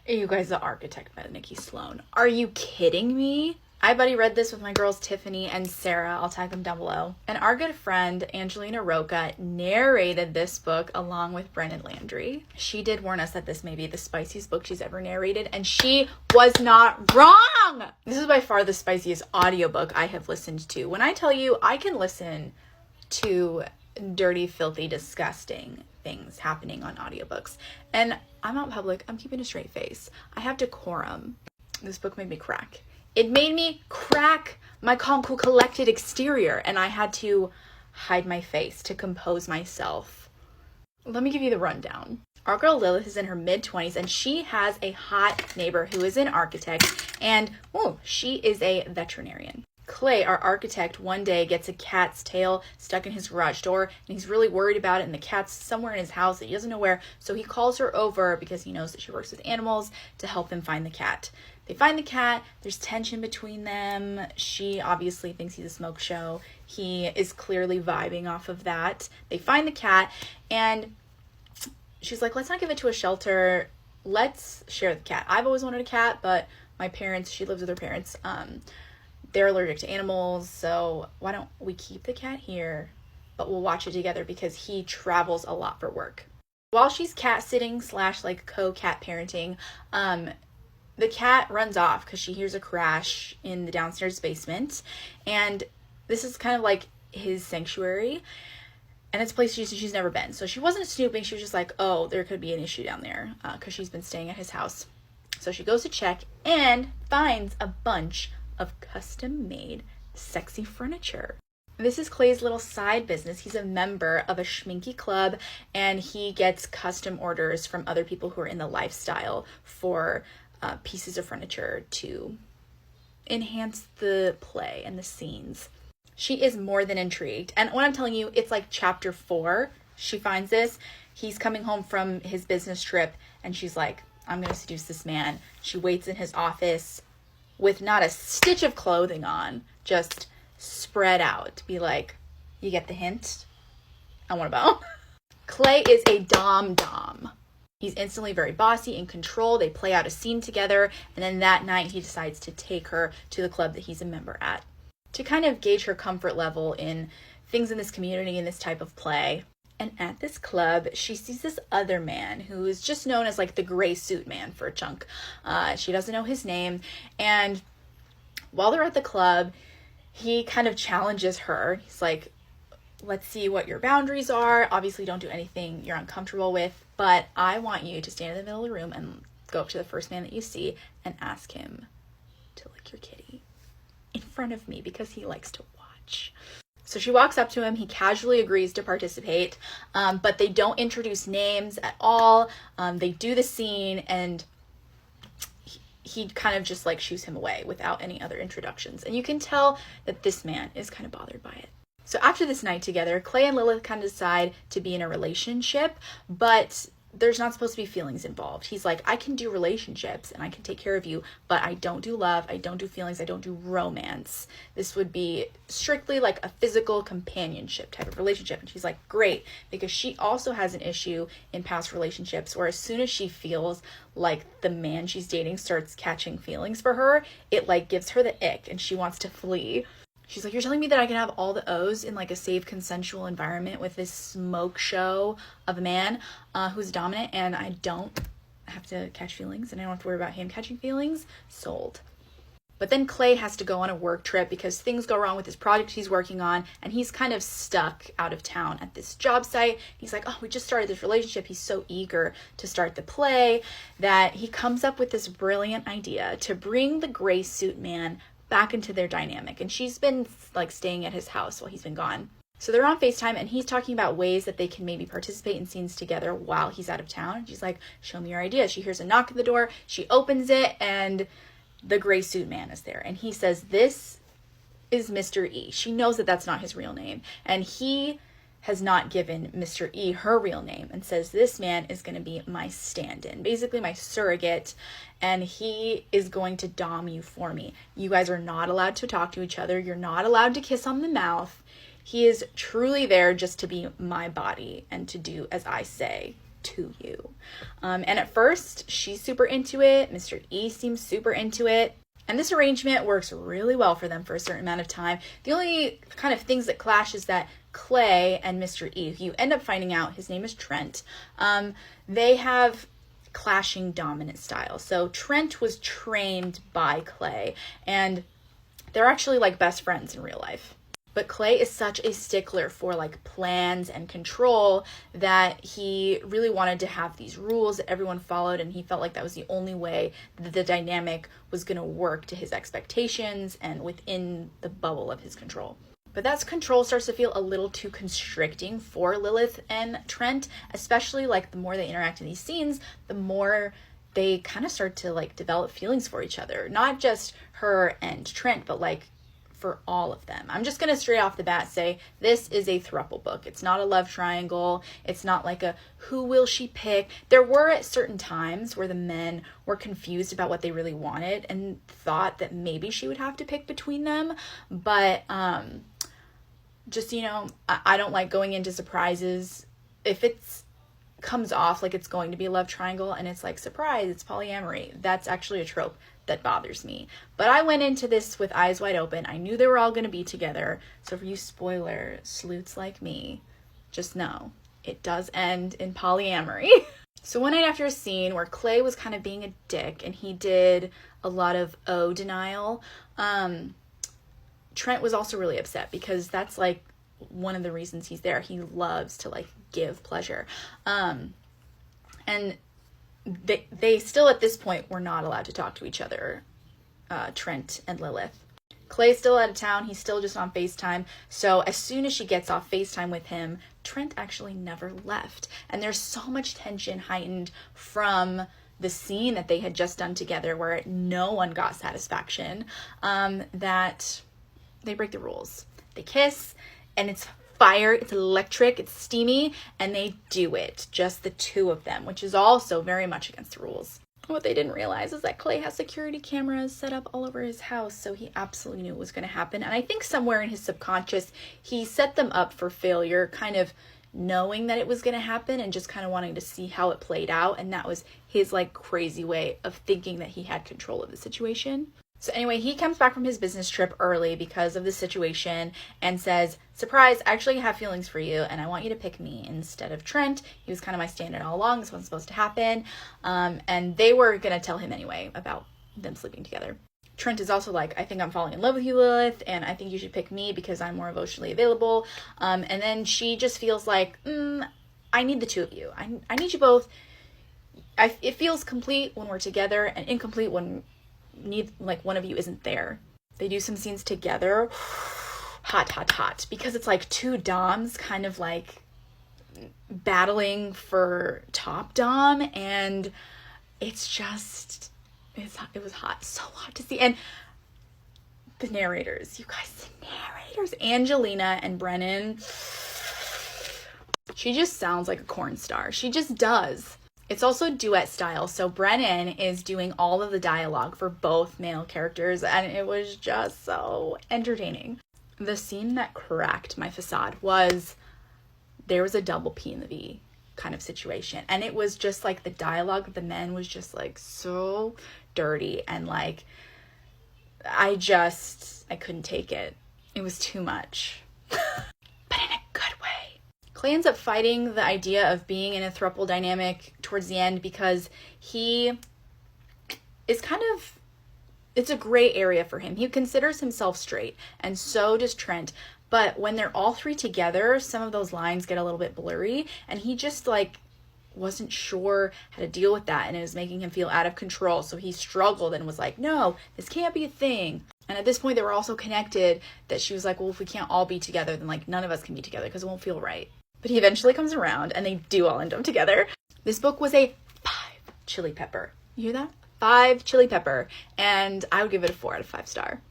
You guys, The Architect by Nikki Sloane. Are you kidding me? I buddy read this with my girls Tiffany and Sarah. I'll tag them down below. And our good friend Angelina Roca narrated this book along with Brennan Landry. She did warn us that this may be the spiciest book she's ever narrated, and she was not wrong! This is by far the spiciest audiobook I have listened to. When I tell you I can listen to dirty, filthy, disgusting things happening on audiobooks, and I'm out in public, I'm keeping a straight face. I have decorum. This book made me crack. It made me crack my calm, cool, collected exterior, and I had to hide my face to compose myself. Let me give you the rundown. Our girl Lilith is in her mid-20s, and she has a hot neighbor who is an architect, and she is a veterinarian. Clay, our architect, one day gets a cat's tail stuck in his garage door, and he's really worried about it, and the cat's somewhere in his house that he doesn't know where, so he calls her over because he knows that she works with animals to help him find the cat. They find the cat, there's tension between them. She obviously thinks he's a smoke show. He is clearly vibing off of that. They find the cat, and she's like, let's not give it to a shelter. Let's share the cat. I've always wanted a cat, but my parents, she lives with her parents, they're allergic to animals, so why don't we keep the cat here, but we'll watch it together because he travels a lot for work. While she's cat sitting / like co-cat parenting, the cat runs off because she hears a crash in the downstairs basement, and this is kind of like his sanctuary, and it's a place she's never been. So she wasn't snooping, she was just like, oh, there could be an issue down there because she's been staying at his house. So she goes to check and finds a bunch of custom-made sexy furniture. This is Clay's little side business. He's a member of a schminky club, and he gets custom orders from other people who are in the lifestyle for pieces of furniture to enhance the play and the scenes. She is more than intrigued, and when I'm telling you, it's like chapter 4. She finds this. He's coming home from his business trip, and she's like, I'm gonna seduce this man. She waits in his office with not a stitch of clothing on, just spread out to be like, you get the hint? I want a bone. Clay is a dom. He's instantly very bossy, in control. They play out a scene together, and then that night he decides to take her to the club that he's a member at to kind of gauge her comfort level in things in this community, in this type of play. And at this club, she sees this other man who is just known as like the gray suit man for a chunk. She doesn't know his name. And while they're at the club, he kind of challenges her. He's like, let's see what your boundaries are. Obviously, don't do anything you're uncomfortable with, but I want you to stand in the middle of the room and go up to the first man that you see and ask him to lick your kitty in front of me because he likes to watch. So she walks up to him. He casually agrees to participate, but they don't introduce names at all. They do the scene, and he kind of just like shoos him away without any other introductions. And you can tell that this man is kind of bothered by it. So after this night together, Clay and Lilith kind of decide to be in a relationship, but there's not supposed to be feelings involved. He's like, I can do relationships and I can take care of you, but I don't do love, I don't do feelings, I don't do romance. This would be strictly like a physical companionship type of relationship. And she's like, great, because she also has an issue in past relationships where as soon as she feels like the man she's dating starts catching feelings for her, it like gives her the ick and she wants to flee. She's like, you're telling me that I can have all the O's in like a safe, consensual environment with this smoke show of a man who's dominant, and I don't have to catch feelings and I don't have to worry about him catching feelings? Sold. But then Clay has to go on a work trip because things go wrong with this project he's working on, and he's kind of stuck out of town at this job site. He's like, oh, we just started this relationship. He's so eager to start the play that he comes up with this brilliant idea to bring the gray suit man back into their dynamic. And she's been like staying at his house while he's been gone. So they're on FaceTime, and he's talking about ways that they can maybe participate in scenes together while he's out of town. And she's like, show me your idea. She hears a knock at the door. She opens it, and the gray suit man is there. And he says, this is Mr. E. She knows that that's not his real name. And he has not given Mr. E her real name and says, this man is going to be my stand-in, basically my surrogate, and he is going to dom you for me. You guys are not allowed to talk to each other. You're not allowed to kiss on the mouth. He is truly there just to be my body and to do as I say to you. And at first, she's super into it. Mr. E seems super into it. And this arrangement works really well for them for a certain amount of time. The only kind of things that clash is that Clay and Mr. E, who you end up finding out his name is Trent, they have clashing dominant styles. So Trent was trained by Clay, and they're actually like best friends in real life. But Clay is such a stickler for like plans and control that he really wanted to have these rules that everyone followed, and he felt like that was the only way that the dynamic was going to work to his expectations and within the bubble of his control. But that control starts to feel a little too constricting for Lilith and Trent, especially like the more they interact in these scenes, the more they kind of start to like develop feelings for each other. Not just her and Trent, but like for all of them. I'm just going to straight off the bat say this is a throuple book. It's not a love triangle. It's not like a who will she pick. There were at certain times where the men were confused about what they really wanted and thought that maybe she would have to pick between them. But just, you know, I don't like going into surprises. If it's comes off like it's going to be a love triangle and it's like, surprise, it's polyamory, that's actually a trope that bothers me. But I went into this with eyes wide open. I knew they were all going to be together. So for you spoiler sleuths like me, just know it does end in polyamory. So one night after a scene where Clay was kind of being a dick and he did a lot of denial, Trent was also really upset because that's like one of the reasons he's there. He loves to like give pleasure. And they still at this point were not allowed to talk to each other, Trent and Lilith. Clay's still out of town. He's still just on FaceTime. So as soon as she gets off FaceTime with him, Trent actually never left. And there's so much tension heightened from the scene that they had just done together where no one got satisfaction, that they break the rules. They kiss, and it's fire, it's electric, it's steamy, and they do it, just the two of them, which is also very much against the rules. What they didn't realize is that Clay has security cameras set up all over his house, so he absolutely knew it was going to happen. And I think somewhere in his subconscious, he set them up for failure, kind of knowing that it was going to happen and just kind of wanting to see how it played out. And that was his like crazy way of thinking that he had control of the situation. So anyway, he comes back from his business trip early because of the situation and says, surprise, I actually have feelings for you and I want you to pick me instead of Trent. He was kind of my stand-in all along. This wasn't supposed to happen. And they were going to tell him anyway about them sleeping together. Trent is also like, I think I'm falling in love with you, Lilith, and I think you should pick me because I'm more emotionally available. And then she just feels like, I need the two of you. I need you both. It feels complete when we're together and incomplete when one of you isn't there. They do some scenes together. Hot. Because it's like two doms kind of like battling for top dom, and it's just, it was hot. So hot to see. And the narrators, you guys, the narrators, Angelina and Brennan, she just sounds like a corn star. She just does. It's also duet style, so Brennan is doing all of the dialogue for both male characters, and it was just so entertaining. The scene that cracked my facade was there was a double P in the V kind of situation, and it was just like the dialogue of the men was just like so dirty, and like I couldn't take it. It was too much. But in a good way. Clay ends up fighting the idea of being in a throuple dynamic towards the end because he is it's a gray area for him. He considers himself straight, and so does Trent. But when they're all three together, some of those lines get a little bit blurry, and he just like wasn't sure how to deal with that, and it was making him feel out of control. So he struggled and was like, no, this can't be a thing. And at this point, they were also connected that she was like, well, if we can't all be together, then like none of us can be together because it won't feel right. But he eventually comes around and they do all end up together. This book was a 5 chili pepper. You hear that? 5 chili pepper. And I would give it a 4 out of 5 star.